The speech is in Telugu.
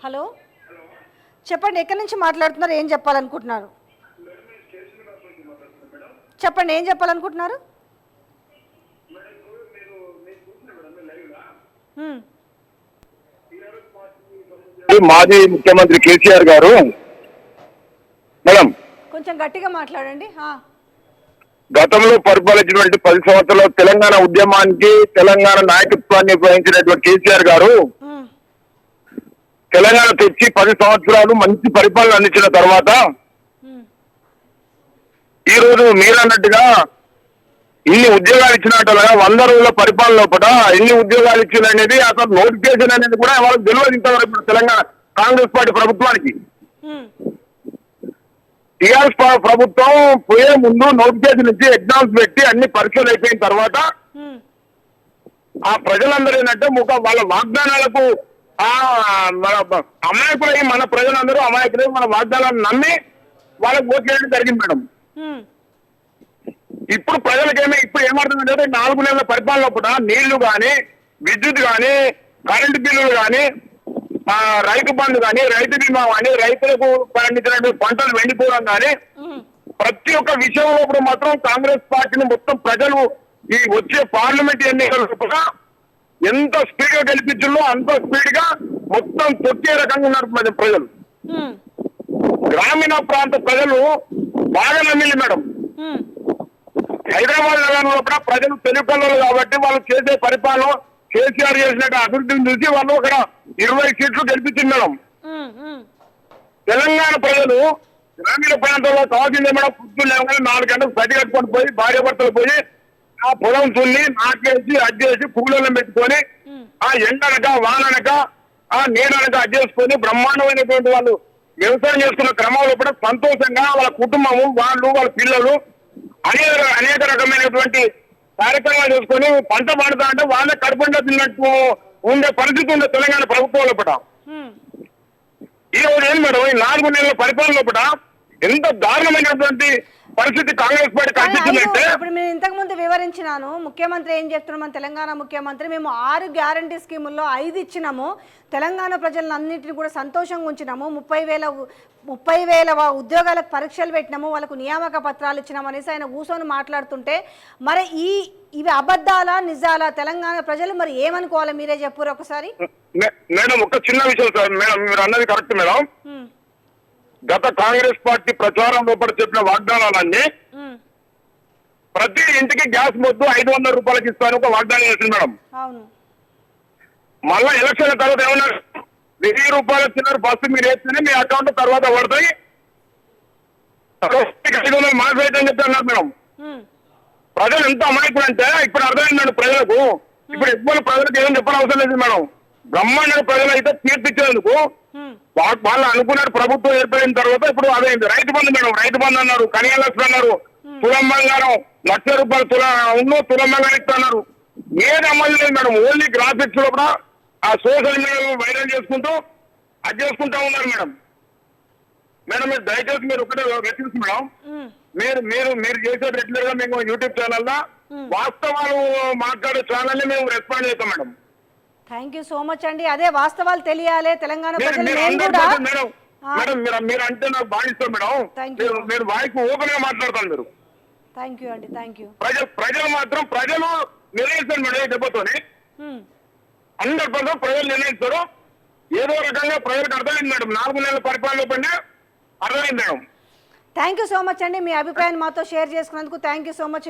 హలో, చెప్పండి. ఎక్కడి నుంచి మాట్లాడుతున్నారు? ఏం చెప్పాలనుకుంటున్నారు? చెప్పండి, ఏం చెప్పాలనుకుంటున్నారు? మాజీ ముఖ్యమంత్రి కేసీఆర్ గారు మేడం కొంచెం గట్టిగా మాట్లాడండి. గతంలో పరిపాలించినటువంటి 10 సంవత్సరాలు తెలంగాణ ఉద్యమానికి తెలంగాణ నాయకత్వాన్ని వహించినటువంటి కేసీఆర్ గారు తెలంగాణ తెచ్చి 10 సంవత్సరాలు మంచి పరిపాలన అందించిన తర్వాత ఈ రోజు మీరన్నట్టుగా ఇన్ని ఉద్యోగాలు ఇచ్చినట్టుగా 100 రోజుల పరిపాలన లోపల ఎన్ని ఉద్యోగాలు ఇచ్చిందనేది అసలు నోటిఫికేషన్ అనేది కూడా వాళ్ళకి తెలియదు ఇంతవరకు తెలంగాణ కాంగ్రెస్ పార్టీ ప్రభుత్వానికి. టీఆర్ఎస్ ప్రభుత్వం పోయే ముందు నోటిఫికేషన్ ఇచ్చి ఎగ్జామ్స్ పెట్టి అన్ని పరీక్షలు అయిపోయిన తర్వాత ఆ ప్రజలందరూ ఏంటంటే వాళ్ళ వాగ్దానాలకు మన అమాయకులై మన ప్రజలందరూ అమాయకులై మన వాగ్దానాలను నమ్మి వాళ్ళకి ఓటు చేయడం జరిగింది మేడం. ఇప్పుడు ఇప్పుడు ఏమవుతుందంటే 4 నెలల పరిపాలన లోపల నీళ్లు కానీ, విద్యుత్ కానీ, కరెంటు బిల్లులు కానీ, రైతు బంధు కానీ, రైతు బీమా కానీ, రైతులకు పండించినటువంటి పంటలు వెండిపోవడం కానీ ప్రతి ఒక్క విషయంలో ఇప్పుడు మాత్రం కాంగ్రెస్ పార్టీని మొత్తం ప్రజలు ఈ వచ్చే పార్లమెంట్ ఎన్నికల లోపల ఎంత స్పీడ్ గా గెలిపించిందో అంత స్పీడ్ గా మొత్తం తొక్కే రకంగా ఉన్నారు ప్రజలు. గ్రామీణ ప్రాంత ప్రజలు బాగా నమ్మింది మేడం. హైదరాబాద్ నగరంలో కూడా ప్రజలు తెలుగు కాబట్టి వాళ్ళు చేసే పరిపాలన కేసీఆర్ చేసినట్టు అభివృద్ధిని చూసి వాళ్ళు అక్కడ 20 సీట్లు గెలిపించింది మేడం. తెలంగాణ ప్రజలు గ్రామీణ ప్రాంతంలో కావాల్సిందే మేడం. పొద్దున్న లేవగానే 4 గంటలకు సరి కట్టుకొని పోయి భార్య భర్తలు పోయి ఆ పొలం తుల్లి నాకేసి అడ్డేసి పువ్వులను పెట్టుకొని ఆ ఎండనక వాననక ఆ నీడనక అడ్డేసుకొని బ్రహ్మాండమైనటువంటి వాళ్ళు వ్యవసాయం చేసుకున్న క్రమంలో కూడా సంతోషంగా వాళ్ళ కుటుంబము వాళ్ళ పిల్లలు అనేక రకమైనటువంటి కార్యక్రమాలు చేసుకొని పంట పండుతా అంటే వాళ్ళే కడుపుండా తిన్నట్టు ఉండే పరిస్థితి ఉండే తెలంగాణ ప్రభుత్వం లోపల. ఈ రోజు ఏం మేడం ఈ 4 నెలల పరిపాలన లోపల ఎంత దారుణమైనటువంటి పరిస్థితి కాంగ్రెస్ పార్టీ కల్పించిందంటే ఇప్పుడు నేను ఇంతకు ముందు వివరించినాను. ముఖ్యమంత్రి ఏం చెప్తున్నాం, మన తెలంగాణ ముఖ్యమంత్రి మేము 6 గ్యారంటీ స్కీముల్లో 5 ఇచ్చినాము, తెలంగాణ ప్రజలను అన్నింటినీ కూడా సంతోషంగా ఉంచినాము, 30,000 ఉద్యోగాలకు పరీక్షలు పెట్టినాము, వాళ్ళకు నియామక పత్రాలు ఇచ్చినాము అనేసి ఆయన కూర్చొని మాట్లాడుతుంటే మరి ఇవి అబద్ధాలా నిజాలా? తెలంగాణ ప్రజలు మరి ఏమనుకోవాలి మీరే చెప్పురు ఒకసారి. మేడం ఒక చిన్న విషయం సార్, మేడం మీరు అన్నది కరెక్ట్ మేడం. గత కాంగ్రెస్ పార్టీ ప్రచారం లోపల చెప్పిన వాగ్దానాలన్నీ ప్రతి ఇంటికి గ్యాస్ మొద్దు 500 రూపాయలకి ఇస్తాను ఒక వాగ్దానం చేసింది మేడం. మళ్ళా ఎలక్షన్ తర్వాత ఏమన్నారు, 1000 రూపాయలు ఇచ్చినారు బస్సు మీరు వేస్తేనే మీ అకౌంట్ తర్వాత పడతాయి 500 మాఫీ అయితే అని చెప్పి అన్నారు మేడం. ప్రజలు ఎంత అమాయకులు అంటే ఇప్పుడు అర్థమైందండి ప్రజలకు. ఇప్పుడు ఎక్కువ ప్రజలకు ఏం చెప్పడం అవసరం లేదు మేడం. బ్రహ్మాండ ప్రజలు అయితే తీర్పిచ్చేందుకు వాళ్ళు అనుకున్నారు ప్రభుత్వం ఏర్పడిన తర్వాత ఇప్పుడు అదేంటి రైతు బంధు మేడం. రైతు బంధు అన్నారు, కళ్యాణ లక్ష్మి అన్నారు, తులం బంగారం 1,00,000 రూపాయలు తులం బంగారం ఇస్తున్నారు. ఏది అమలు లేదు మేడం. ఓన్లీ గ్రాఫిక్స్ లో కూడా ఆ సోషల్ మీడియా వైరల్ చేసుకుంటూ అది చేసుకుంటా ఉన్నారు మేడం. మేడం మీరు దయచేసి మీరు ఒకటే రెట్టించి మేడం, మీరు చేసే రెగ్యులర్ గా మేము యూట్యూబ్ ఛానల్ వాస్తవాలు మాట్లాడే ఛానల్ ని మేము రెస్పాండ్ చేస్తాం madam. Thank you so much అండి. అదే వాస్తవాలు తెలియాలి తెలంగాణ ప్రజలు. మేడం మీరు అంటే నాకు బాగా ఇష్టం మేడం. మీరు వాయిస్ ఓపెన్ గా మాట్లాడతాను మీరు. థ్యాంక్ యూ అండి, థ్యాంక్ యూ. ప్రజలు మాత్రం ప్రజలు నిర్ణయిస్తారు మేడం. ఈ దెబ్బతోని 100% ప్రజలు నిర్ణయిస్తారు. ఏదో రకంగా ప్రజలకు అర్థమైంది మేడం. 4 నెలల పరిపాలన పైన అర్థమైంది madam. Thank you so much అండి. మీ అభిప్రాయాన్ని మాతో షేర్ చేసుకున్నందుకు థ్యాంక్ యూ సో మచ్.